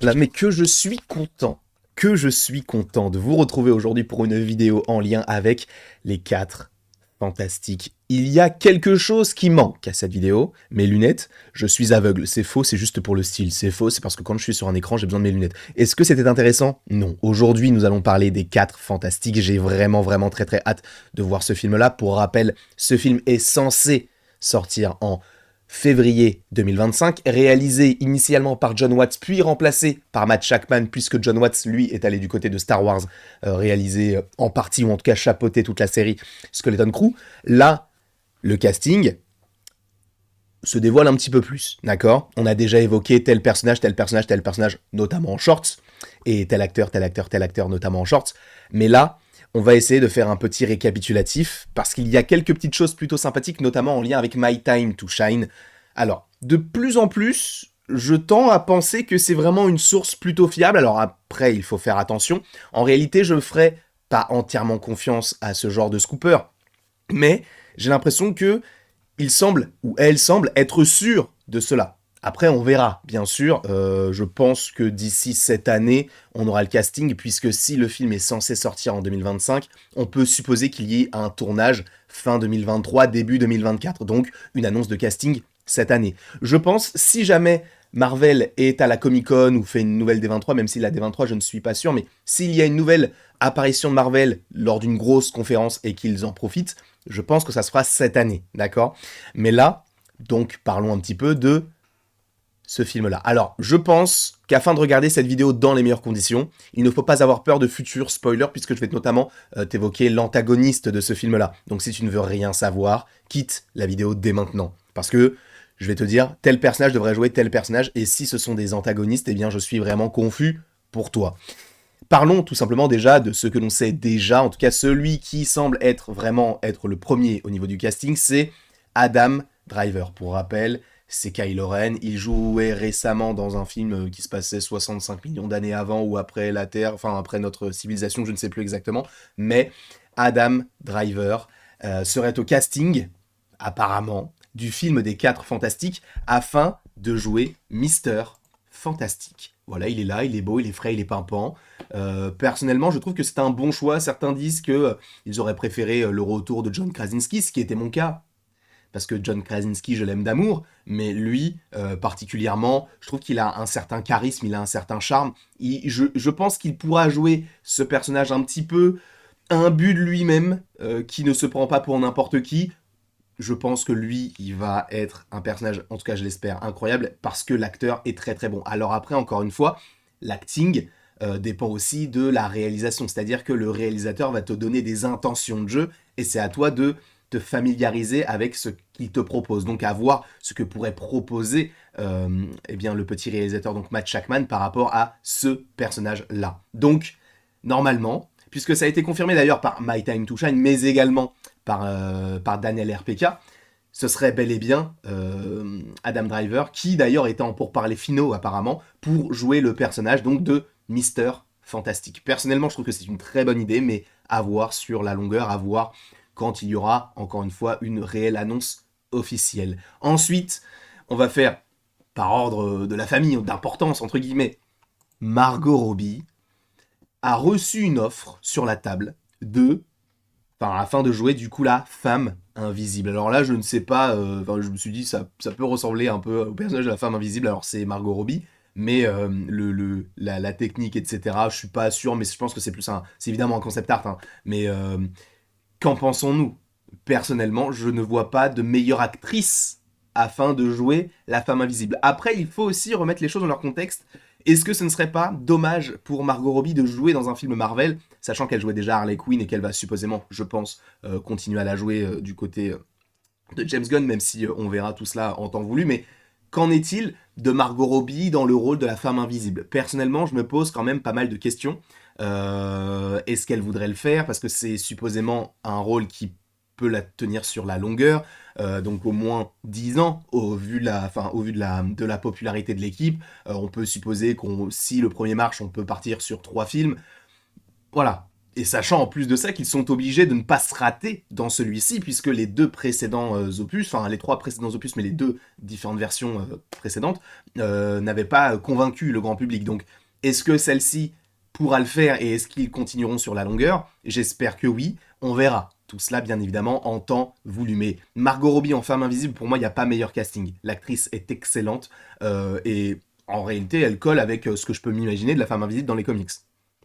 Là, mais que je suis content de vous retrouver aujourd'hui pour une vidéo en lien avec les 4 fantastiques. Il y a quelque chose qui manque à cette vidéo, mes lunettes. Je suis aveugle, c'est faux, c'est juste pour le style. C'est faux, c'est parce que quand je suis sur un écran, j'ai besoin de mes lunettes. Est-ce que c'était intéressant? Non. Aujourd'hui, nous allons parler des 4 fantastiques. J'ai vraiment très hâte de voir ce film-là. Pour rappel, ce film est censé sortir en février 2025, réalisé initialement par John Watts, puis remplacé par Matt Shakman, puisque John Watts, lui, est allé du côté de Star Wars, réalisé en partie, ou en tout cas chapeauté toute la série Skeleton Crew. Là, le casting se dévoile un petit peu plus, d'accord? On a déjà évoqué tel personnage, notamment en shorts, et tel acteur, notamment en shorts, mais là, on va essayer de faire un petit récapitulatif, parce qu'il y a quelques petites choses plutôt sympathiques, notamment en lien avec My Time to Shine. Alors, de plus en plus, je tends à penser que c'est vraiment une source plutôt fiable. Alors après, il faut faire attention. En réalité, je ne ferai pas entièrement confiance à ce genre de scooper, mais j'ai l'impression que il semble, ou elle semble, être sûre de cela. Après, on verra, bien sûr. Je pense que d'ici cette année, on aura le casting, puisque si le film est censé sortir en 2025, on peut supposer qu'il y ait un tournage fin 2023, début 2024. Donc, une annonce de casting cette année. Je pense, si jamais Marvel est à la Comic-Con ou fait une nouvelle D23, même si la D23, je ne suis pas sûr, mais s'il y a une nouvelle apparition de Marvel lors d'une grosse conférence et qu'ils en profitent, je pense que ça se fera cette année, d'accord? Mais là, donc, parlons un petit peu de ce film-là. Alors, je pense qu'afin de regarder cette vidéo dans les meilleures conditions, il ne faut pas avoir peur de futurs spoilers, puisque je vais notamment t'évoquer l'antagoniste de ce film-là. Donc si tu ne veux rien savoir, quitte la vidéo dès maintenant. Parce que je vais te dire, tel personnage devrait jouer tel personnage, et si ce sont des antagonistes, eh bien je suis vraiment confus pour toi. Parlons tout simplement déjà de ce que l'on sait déjà, en tout cas celui qui semble vraiment être le premier au niveau du casting, c'est Adam Driver. Pour rappel, c'est Kylo Ren. Il jouait récemment dans un film qui se passait 65 millions d'années avant ou après la Terre, enfin après notre civilisation, je ne sais plus exactement. Mais Adam Driver serait au casting, apparemment, du film des 4 Fantastiques afin de jouer Mister Fantastique. Voilà, il est là, il est beau, il est frais, il est pimpant. Personnellement, je trouve que c'est un bon choix. Certains disent que ils auraient préféré le retour de John Krasinski, ce qui était mon cas, parce que John Krasinski, je l'aime d'amour, mais lui, particulièrement, je trouve qu'il a un certain charisme, il a un certain charme. Je pense qu'il pourra jouer ce personnage un petit peu imbu de lui-même, qui ne se prend pas pour n'importe qui. Je pense que lui, il va être un personnage, en tout cas je l'espère, incroyable, parce que l'acteur est très bon. Alors après, encore une fois, l'acting dépend aussi de la réalisation, c'est-à-dire que le réalisateur va te donner des intentions de jeu, et c'est à toi de te familiariser avec ce qu'il te propose. Donc à voir ce que pourrait proposer eh bien, le petit réalisateur, donc Matt Shakman, par rapport à ce personnage-là. Donc, normalement, puisque ça a été confirmé d'ailleurs par My Time to Shine, mais également par Daniel RPK, ce serait bel et bien Adam Driver, qui d'ailleurs était en pourparlers finaux apparemment, pour jouer le personnage donc de Mister Fantastique. Personnellement, je trouve que c'est une très bonne idée, mais à voir sur la longueur, à voir quand il y aura, encore une fois, une réelle annonce officielle. Ensuite, on va faire, par ordre de la famille, d'importance, entre guillemets, Margot Robbie a reçu une offre sur la table de afin de jouer du coup la femme invisible. Alors là, je ne sais pas, je me suis dit ça peut ressembler un peu au personnage de la femme invisible. Alors c'est Margot Robbie, mais la technique, etc. Je suis pas sûr, mais je pense que c'est plus c'est évidemment un concept art. Hein, mais qu'en pensons-nous? Personnellement, je ne vois pas de meilleure actrice afin de jouer la femme invisible. Après, il faut aussi remettre les choses dans leur contexte. Est-ce que ce ne serait pas dommage pour Margot Robbie de jouer dans un film Marvel, sachant qu'elle jouait déjà Harley Quinn et qu'elle va supposément, je pense, continuer à la jouer du côté de James Gunn, même si on verra tout cela en temps voulu, mais qu'en est-il de Margot Robbie dans le rôle de la femme invisible? Personnellement, je me pose quand même pas mal de questions. Est-ce qu'elle voudrait le faire? Parce que c'est supposément un rôle qui peut la tenir sur la longueur, donc au moins 10 ans, au vu de la popularité de l'équipe. On peut supposer si le premier marche, on peut partir sur 3 films. Voilà. Et sachant en plus de ça qu'ils sont obligés de ne pas se rater dans celui-ci, puisque les deux précédents opus, enfin les trois précédents opus, mais les deux différentes versions précédentes, n'avaient pas convaincu le grand public. Donc, est-ce que celle-ci pourra le faire et est-ce qu'ils continueront sur la longueur? J'espère que oui, on verra. Tout cela, bien évidemment, en temps voulu. Mais Margot Robbie en Femme Invisible, pour moi, il n'y a pas meilleur casting. L'actrice est excellente et en réalité, elle colle avec ce que je peux m'imaginer de la Femme Invisible dans les comics.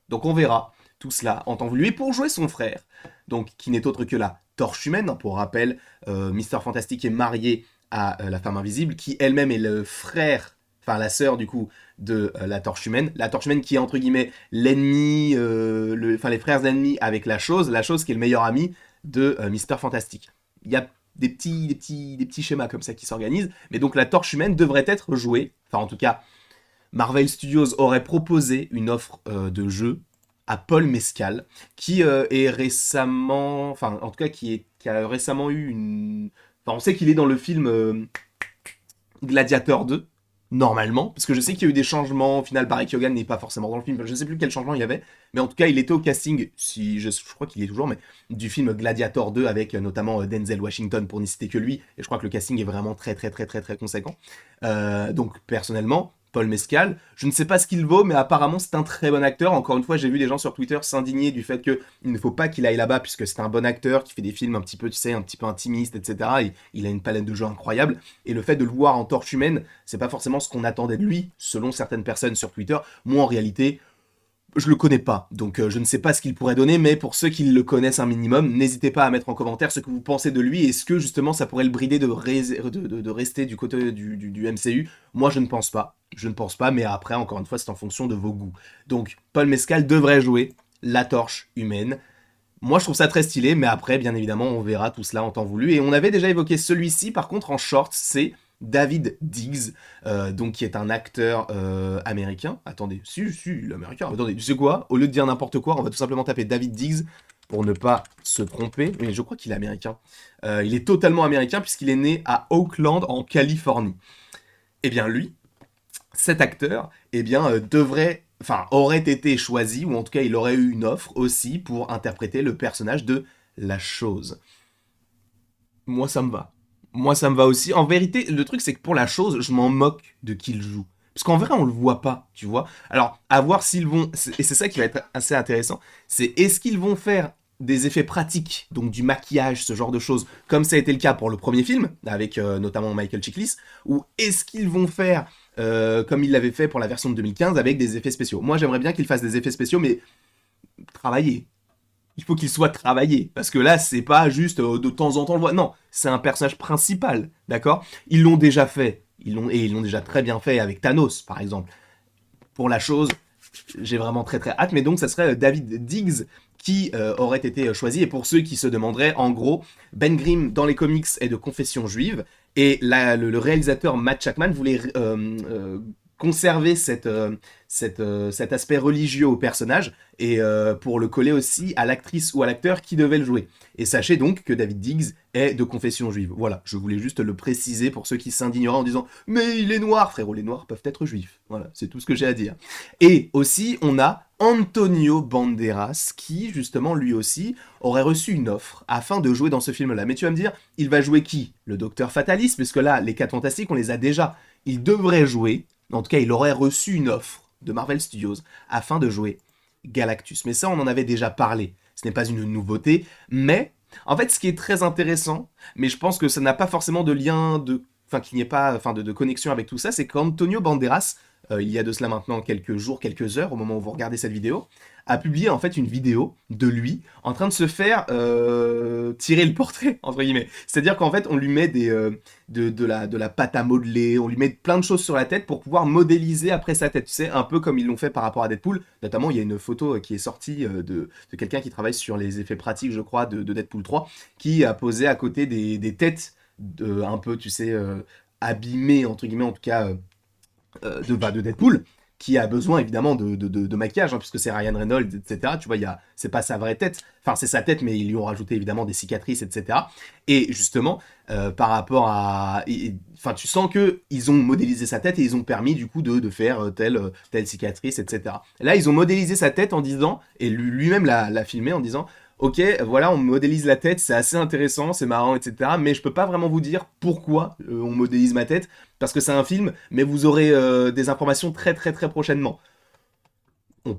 Donc on verra tout cela en temps voulu. Et pour jouer son frère, donc qui n'est autre que la Torche Humaine, hein, pour rappel, Mister Fantastic est marié à la Femme Invisible, qui elle-même est le frère, enfin la sœur du coup, de la Torche Humaine. La Torche Humaine qui est entre guillemets l'ennemi, enfin les frères ennemis avec la chose qui est le meilleur ami de Mister Fantastic. Il y a des petits schémas comme ça qui s'organisent, mais donc la Torche Humaine devrait être jouée, enfin en tout cas, Marvel Studios aurait proposé une offre de jeu à Paul Mescal, qui est récemment, enfin en tout cas qui a récemment eu une... Enfin on sait qu'il est dans le film Gladiator 2, normalement, parce que je sais qu'il y a eu des changements, au final Barry Keoghan n'est pas forcément dans le film, je ne sais plus quel changement il y avait, mais en tout cas il était au casting, si je crois qu'il y est toujours, mais du film Gladiator 2 avec notamment Denzel Washington pour n'y citer que lui, et je crois que le casting est vraiment très conséquent. Donc personnellement, Paul Mescal, je ne sais pas ce qu'il vaut, mais apparemment c'est un très bon acteur. Encore une fois, j'ai vu des gens sur Twitter s'indigner du fait qu'il ne faut pas qu'il aille là-bas, puisque c'est un bon acteur qui fait des films un petit peu, tu sais, un petit peu intimistes, etc. Et il a une palette de jeux incroyable. Et le fait de le voir en Torche Humaine, c'est pas forcément ce qu'on attendait de lui, selon certaines personnes sur Twitter. Moi, en réalité, je le connais pas, donc je ne sais pas ce qu'il pourrait donner, mais pour ceux qui le connaissent un minimum, n'hésitez pas à mettre en commentaire ce que vous pensez de lui. Est-ce que justement ça pourrait le brider de rester du côté du MCU? Moi je ne pense pas. Je ne pense pas, mais après, encore une fois, c'est en fonction de vos goûts. Donc, Paul Mescal devrait jouer la Torche Humaine. Moi, je trouve ça très stylé, mais après, bien évidemment, on verra tout cela en temps voulu. Et on avait déjà évoqué celui-ci, par contre, en short, c'est David Diggs, donc qui est un acteur américain. Attendez, si, l'américain. Attendez, tu sais quoi? Au lieu de dire n'importe quoi, on va tout simplement taper David Diggs pour ne pas se tromper. Mais je crois qu'il est américain. Il est totalement américain puisqu'il est né à Oakland, en Californie. Eh bien, lui, cet acteur, eh bien, aurait été choisi, ou en tout cas, il aurait eu une offre aussi pour interpréter le personnage de la chose. Moi, ça me va. Moi, ça me va aussi. En vérité, le truc, c'est que pour la chose, je m'en moque de qui le joue. Parce qu'en vrai, on le voit pas, tu vois. Alors, à voir s'ils vont... Et c'est ça qui va être assez intéressant. C'est est-ce qu'ils vont faire des effets pratiques, donc du maquillage, ce genre de choses, comme ça a été le cas pour le premier film, avec notamment Michael Chiklis, ou est-ce qu'ils vont faire comme ils l'avaient fait pour la version de 2015 avec des effets spéciaux. Moi, j'aimerais bien qu'ils fassent des effets spéciaux, mais travaillés. Il faut qu'il soit travaillé, parce que là, c'est pas juste de temps en temps le voir. Non, c'est un personnage principal, d'accord? Ils l'ont déjà fait, ils l'ont déjà très bien fait avec Thanos, par exemple. Pour la chose, j'ai vraiment très hâte, mais donc ça serait David Diggs qui aurait été choisi. Et pour ceux qui se demanderaient, en gros, Ben Grimm dans les comics est de confession juive, et le réalisateur Matt Shakman voulait conserver cet aspect religieux au personnage et pour le coller aussi à l'actrice ou à l'acteur qui devait le jouer. Et sachez donc que David Diggs est de confession juive. Voilà, je voulais juste le préciser pour ceux qui s'indigneraient en disant « Mais il est noir !» Frérot, les noirs peuvent être juifs. Voilà, c'est tout ce que j'ai à dire. Et aussi, on a Antonio Banderas qui, justement, lui aussi, aurait reçu une offre afin de jouer dans ce film-là. Mais tu vas me dire, il va jouer qui? Le Docteur Fataliste, puisque là, les 4 Fantastiques, on les a déjà. Il devrait jouer, en tout cas, il aurait reçu une offre de Marvel Studios afin de jouer Galactus. Mais ça, on en avait déjà parlé. Ce n'est pas une nouveauté, mais en fait, ce qui est très intéressant, mais je pense que ça n'a pas forcément de lien enfin qu'il n'y ait pas, enfin de connexion avec tout ça, c'est qu'Antonio Banderas, il y a de cela maintenant quelques jours, quelques heures, au moment où vous regardez cette vidéo, a publié en fait une vidéo de lui en train de se faire tirer le portrait, entre guillemets. C'est-à-dire qu'en fait, on lui met de la pâte à modeler, on lui met plein de choses sur la tête pour pouvoir modéliser après sa tête. Tu sais, un peu comme ils l'ont fait par rapport à Deadpool. Notamment, il y a une photo qui est sortie de quelqu'un qui travaille sur les effets pratiques, je crois, de Deadpool 3, qui a posé à côté des têtes un peu, tu sais, abîmées, entre guillemets, en tout cas, de Deadpool. qui a besoin évidemment de maquillage, hein, puisque c'est Ryan Reynolds, etc. Tu vois, c'est pas sa vraie tête. Enfin, c'est sa tête, mais ils lui ont rajouté évidemment des cicatrices, etc. Et justement, par rapport à... Enfin, tu sens que ils ont modélisé sa tête et ils ont permis du coup de faire telle cicatrice, etc. Là, ils ont modélisé sa tête en disant, et lui-même l'a filmé en disant, ok, voilà, on modélise la tête, c'est assez intéressant, c'est marrant, etc. Mais je peux pas vraiment vous dire pourquoi on modélise ma tête, parce que c'est un film, mais vous aurez des informations très très très prochainement. On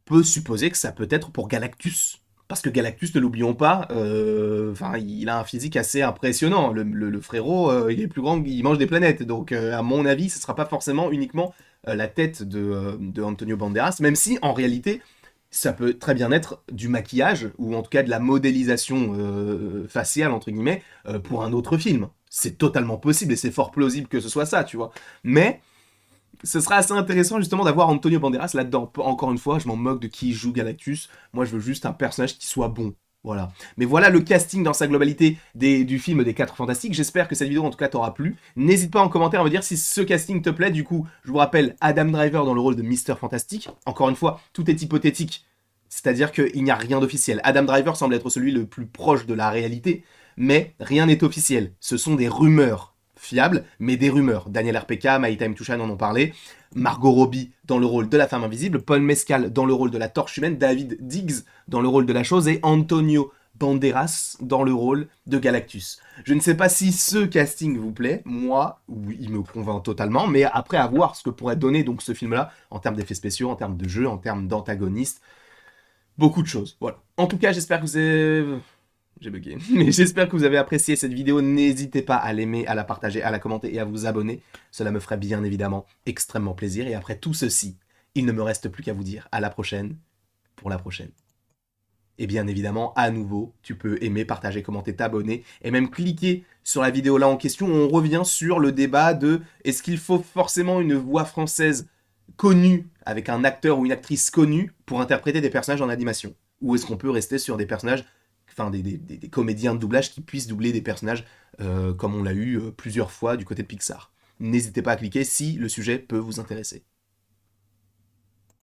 peut supposer que ça peut être pour Galactus. Parce que Galactus, ne l'oublions pas, il a un physique assez impressionnant. Le frérot, il est plus grand, il mange des planètes. Donc, à mon avis, ce sera pas forcément uniquement la tête de Antonio Banderas, même si, en réalité, ça peut très bien être du maquillage, ou en tout cas de la modélisation faciale, entre guillemets, pour un autre film. C'est totalement possible, et c'est fort plausible que ce soit ça, tu vois. Mais ce sera assez intéressant justement d'avoir Antonio Banderas là-dedans. Encore une fois, je m'en moque de qui joue Galactus. Moi, je veux juste un personnage qui soit bon. Voilà. Mais voilà le casting dans sa globalité du film des 4 Fantastiques. J'espère que cette vidéo en tout cas t'aura plu. N'hésite pas en commentaire à me dire si ce casting te plaît. Du coup, je vous rappelle Adam Driver dans le rôle de Mr. Fantastic. Encore une fois, tout est hypothétique. C'est-à-dire qu'il n'y a rien d'officiel. Adam Driver semble être celui le plus proche de la réalité, mais rien n'est officiel. Ce sont des rumeurs fiables, mais des rumeurs. Daniel RPK, My Time to Shine en ont parlé. Margot Robbie dans le rôle de la femme invisible, Paul Mescal dans le rôle de la torche humaine, David Diggs dans le rôle de la chose et Antonio Banderas dans le rôle de Galactus. Je ne sais pas si ce casting vous plaît, moi, oui, il me convainc totalement, mais après à voir ce que pourrait donner donc ce film-là, en termes d'effets spéciaux, en termes de jeu, en termes d'antagonistes, beaucoup de choses, voilà. En tout cas, j'espère que vous avez... J'ai bugué. Mais j'espère que vous avez apprécié cette vidéo. N'hésitez pas à l'aimer, à la partager, à la commenter et à vous abonner. Cela me ferait bien évidemment extrêmement plaisir. Et après tout ceci, il ne me reste plus qu'à vous dire à la prochaine pour la prochaine. Et bien évidemment, à nouveau, tu peux aimer, partager, commenter, t'abonner et même cliquer sur la vidéo là en question où on revient sur le débat de est-ce qu'il faut forcément une voix française connue avec un acteur ou une actrice connue pour interpréter des personnages en animation? Ou est-ce qu'on peut rester sur des personnages, enfin des comédiens de doublage qui puissent doubler des personnages comme on l'a eu plusieurs fois du côté de Pixar? N'hésitez pas à cliquer si le sujet peut vous intéresser.